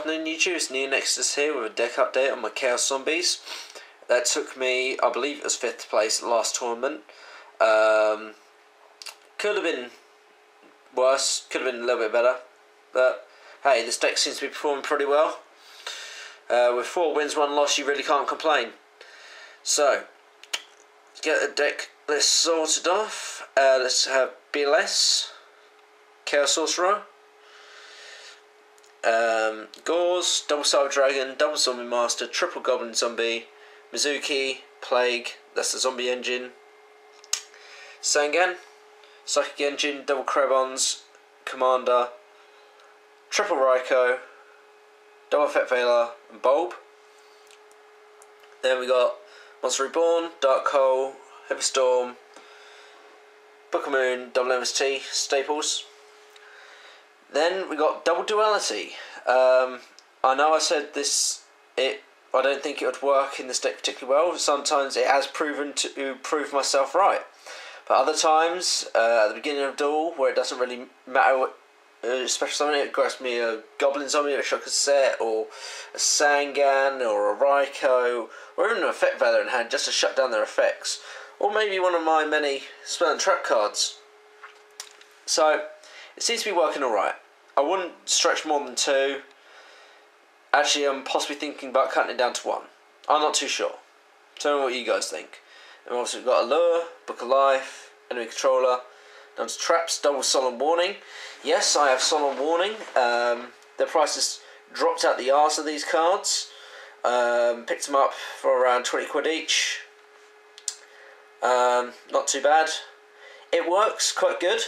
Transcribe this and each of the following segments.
afternoon YouTube, it's NeoNexudus here with a deck update on my Chaos Zombies. That took me, I believe it was 5th place at the last tournament. Could have been worse, could have been a little bit better. But hey, this deck seems to be performing pretty well. With 4 wins, 1 loss, you really can't complain. So, let's get the deck list sorted off. Let's have BLS, Chaos Sorcerer, Gauze, Double Cyber Dragon, Double Zombie Master, Triple Goblin Zombie, Mizuki, Plague, that's the zombie engine, Sangan, Psychic Engine, Double Krebons, Commander, Triple Raikou, Double Effect Veiler, and Bulb. Then we got Monster Reborn, Dark Hole, Heavy Storm, Book of Moon, Double MST, Staples. Then we got Double Duality. I know I said this, I don't think it would work in this deck particularly well. Sometimes it has proven to prove myself right. But other times, at the beginning of Duel, where it doesn't really matter what special summon, it grabs me a Goblin Zombie, a Shocker Set, or a Sangan, or a Raikou, or even an Effect Veiler in hand just to shut down their effects. Or maybe one of my many spell and trap cards. So, it seems to be working alright. I wouldn't stretch more than 2. Actually, I'm possibly thinking about cutting it down to 1. I'm not too sure. Tell me what you guys think. And obviously we've got Allure, Book of Life, Enemy Controller, down to Traps, Double Solemn Warning. Yes, I have Solemn Warning. The price has dropped out the arse of these cards. Picked them up for around 20 quid each. Not too bad. It works quite good.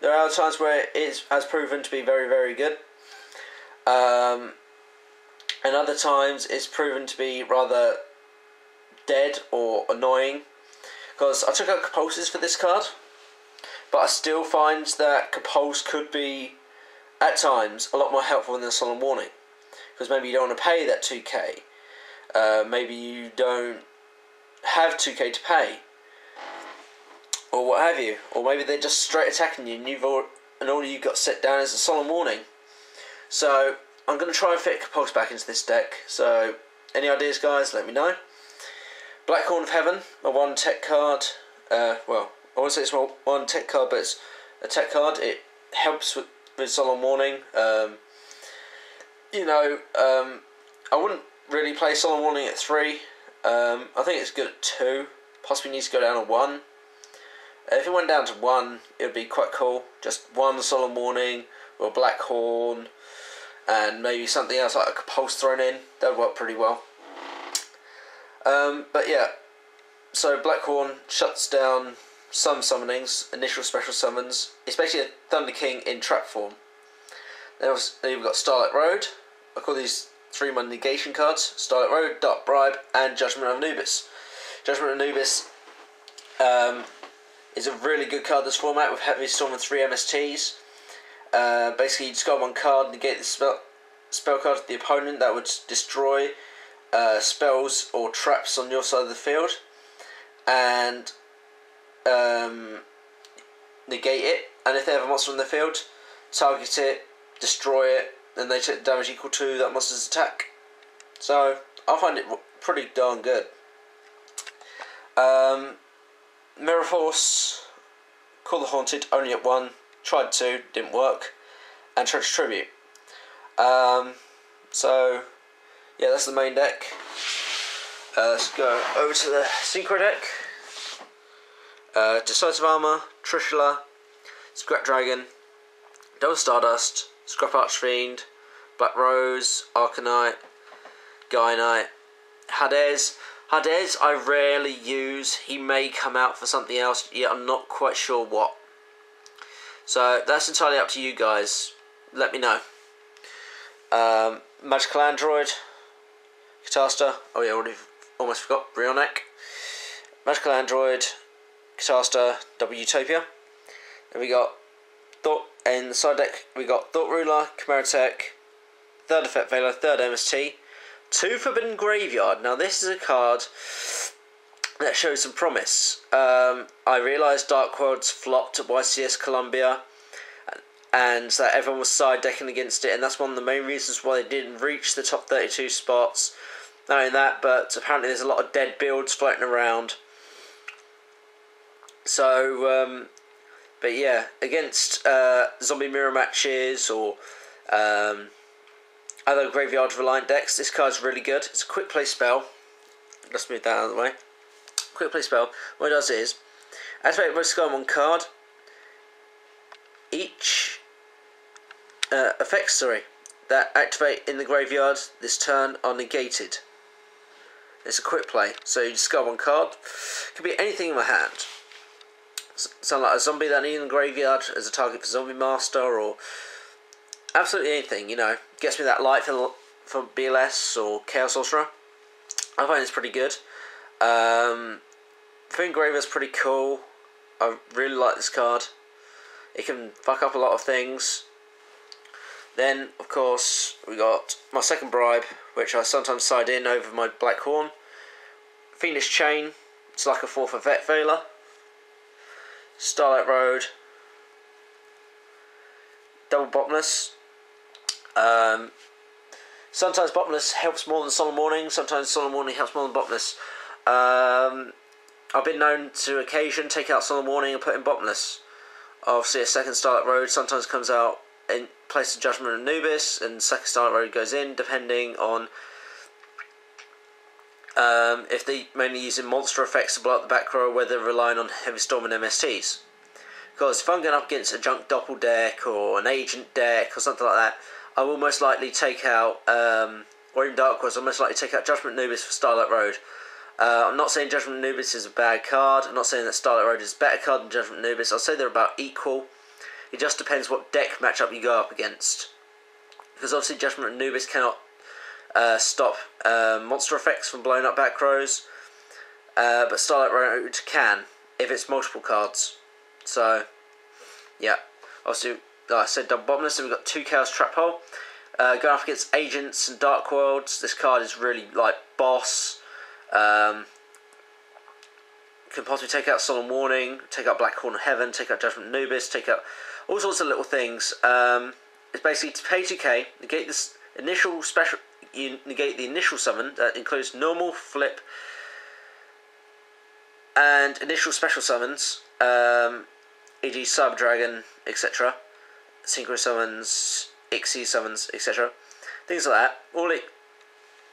There are times where it has proven to be very, very good. And other times it's proven to be rather dead or annoying. Because I took out Compulses for this card, but I still find that Compulse could be, at times, a lot more helpful than the Solemn Warning. Because maybe you don't want to pay that 2k. Maybe you don't have 2k to pay. Or what have you. Or maybe they're just straight attacking you and all you've got set down is a Solemn Warning. So, I'm going to try and fit Compulse back into this deck. So, any ideas guys, let me know. Black Horn of Heaven, a 1 tech card. Well, I won't say it's 1 tech card, but it's a tech card. It helps with Solemn Warning. I wouldn't really play Solemn Warning at 3. I think it's good at 2. Possibly needs to go down to 1. If it went down to 1, it would be quite cool. Just 1 Solemn Warning, or a Black Horn, and maybe something else like a Compulse thrown in. That would work pretty well. But yeah, so Black Horn shuts down some summonings, initial special summons. It's basically a Thunder King in trap form. Then you've got Starlight Road. I call these 3 my negation cards. Starlight Road, Dark Bribe, and Judgment of Anubis. Judgment of Anubis is a really good card this format with Heavy Storm and 3 MSTs. Basically you discard 1 card, negate the spell card of the opponent that would destroy spells or traps on your side of the field, and negate it, and if they have a monster on the field, target it, destroy it, and they take damage equal to that monster's attack. So I find it pretty darn good. Mirror Force, Call the Haunted, only at 1, tried 2, didn't work, and Treacherous Tribute. So yeah, that's the main deck. Let's go over to the Synchro deck. Decisive Armor, Trishula, Scrap Dragon, Double Stardust, Scrap Archfiend, Black Rose, Arcanite, Gaia Knight, Hades. Hades I rarely use. He may come out for something else, yet I'm not quite sure what. So that's entirely up to you guys. Let me know. Magical Android, Catasta. Oh yeah, already almost forgot. Brionek. Magical Android, Catasta, Double Utopia. Then we got Thought. In the side deck, we got Thought Ruler, Chimera Tech, 3rd Effect Veiler, 3rd MST, 2 Forbidden Graveyard. Now this is a card that shows some promise. I realised Dark Worlds flopped at YCS Columbia, and that everyone was side decking against it, and that's one of the main reasons why they didn't reach the top 32 spots. Not only that, but apparently there's a lot of dead builds floating around. So, but yeah, against zombie mirror matches or other graveyard reliant decks, this card's really good. It's a quick play spell. Let's move that out of the way. Quick play spell. What it does is activate most card on one card. Each effects that activate in the graveyard this turn are negated. It's a quick play, so you discard one card. Could be anything in my hand. Sound like a zombie that I need in the graveyard as a target for Zombie Master, or absolutely anything, you know. Gets me that light for BLS or Chaos Sorcerer. I find it's pretty good. Food Engraver's pretty cool. I really like this card. It can fuck up a lot of things. Then, of course, we got my second bribe, which I sometimes side in over my Black Horn. Fiendish Chain. It's like a 4th Vet Veiler. Starlight Road. Double Bottomless. Sometimes Bottomless helps more than Solemn Warning. Sometimes Solemn Warning helps more than Bottomless. I've been known to occasion take out Solemn Warning and put in Bottomless. Obviously, a second Starlight Road sometimes comes out in place of Judgment of Anubis, and second Starlight Road goes in, depending on if they're mainly using monster effects to blow up the back row, or whether they're relying on Heavy Storm and MSTs. Because if I'm going up against a Junk Doppel deck, or an Agent deck, or something like that, I will most likely take out, or even Dark Wars, I'll most likely take out Judgment of Anubis for Starlight Road. I'm not saying Judgment of Anubis is a bad card. I'm not saying that Starlight Road is a better card than Judgment of Anubis. I'll say they're about equal. It just depends what deck matchup you go up against. Because obviously Judgment of Anubis cannot stop monster effects from blowing up back rows. But Starlight Road can, if it's multiple cards. So, yeah. Obviously, like I said, double Bottomless, and we've got 2 Chaos Trap Hole. Going up against Agents and Dark Worlds, this card is really like boss. Can possibly take out Solemn Warning, take out Black Horn of Heaven, take out Judgment of Anubis, take out all sorts of little things. It's basically to pay 2k, negate this initial special. You negate the initial summon that includes normal, flip, and initial special summons, e.g. Cyber Dragon, etc. Synchro summons, Ixie summons, etc. Things like that. All it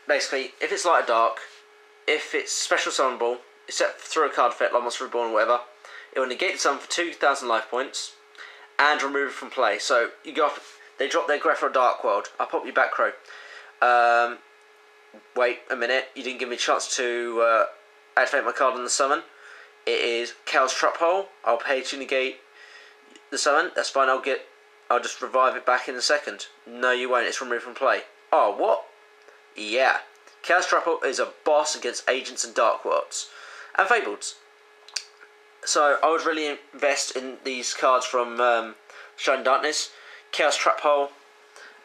basically, if it's light or dark, if it's special summonable, except through a card effect like Monster Reborn or whatever, it will negate the summon for 2,000 life points and remove it from play. So you go up, they drop their Grepher Dark World. I'll pop you back row. Wait a minute, you didn't give me a chance to activate my card on the summon. It is Chaos Trap Hole. I'll pay to negate the summon. That's fine. I'll just revive it back in a second. No, you won't. It's removed from play. Oh, what? Yeah. Chaos Trap Hole is a boss against Agents and Dark Worlds and Fableds. So I would really invest in these cards from Shining Darkness, Chaos Trap Hole,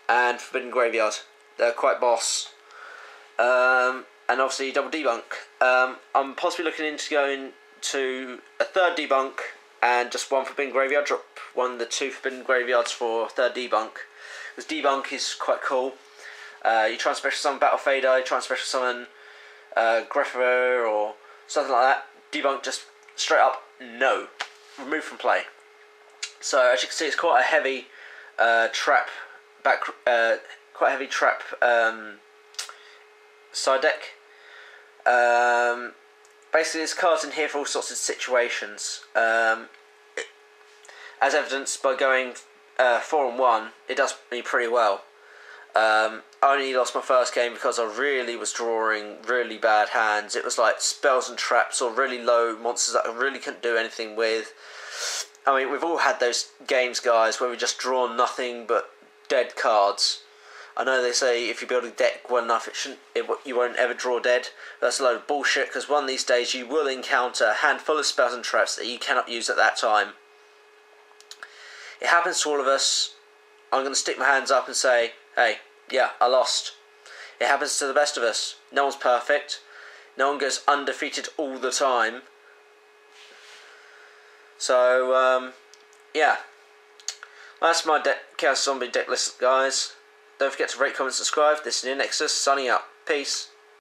and Forbidden Graveyard. They're quite boss. And obviously double debunk. I'm possibly looking into going to a third debunk and just one Forbidden Graveyard. Drop one of the 2 Forbidden Graveyards for third debunk. Because debunk is quite cool. You try and special summon Battle Fader, you try and special summon Grepher or something like that. Debunk just straight up no. Remove from play. So as you can see, it's quite a heavy trap side deck. Basically, there's cards in here for all sorts of situations. As evidenced by going 4-1, it does me pretty well. I only lost my first game because I really was drawing really bad hands. It was like spells and traps or really low monsters that I really couldn't do anything with. I mean, we've all had those games, guys, where we just draw nothing but dead cards. I know they say if you build a deck well enough, you won't ever draw dead. That's a load of bullshit, because one of these days you will encounter a handful of spells and traps that you cannot use at that time. It happens to all of us. I'm going to stick my hands up and say, hey, yeah, I lost. It happens to the best of us. No one's perfect. No one goes undefeated all the time. So, yeah. That's my Chaos Zombie deck list, guys. Don't forget to rate, comment, subscribe. This is NeoNexudus signing out. Peace.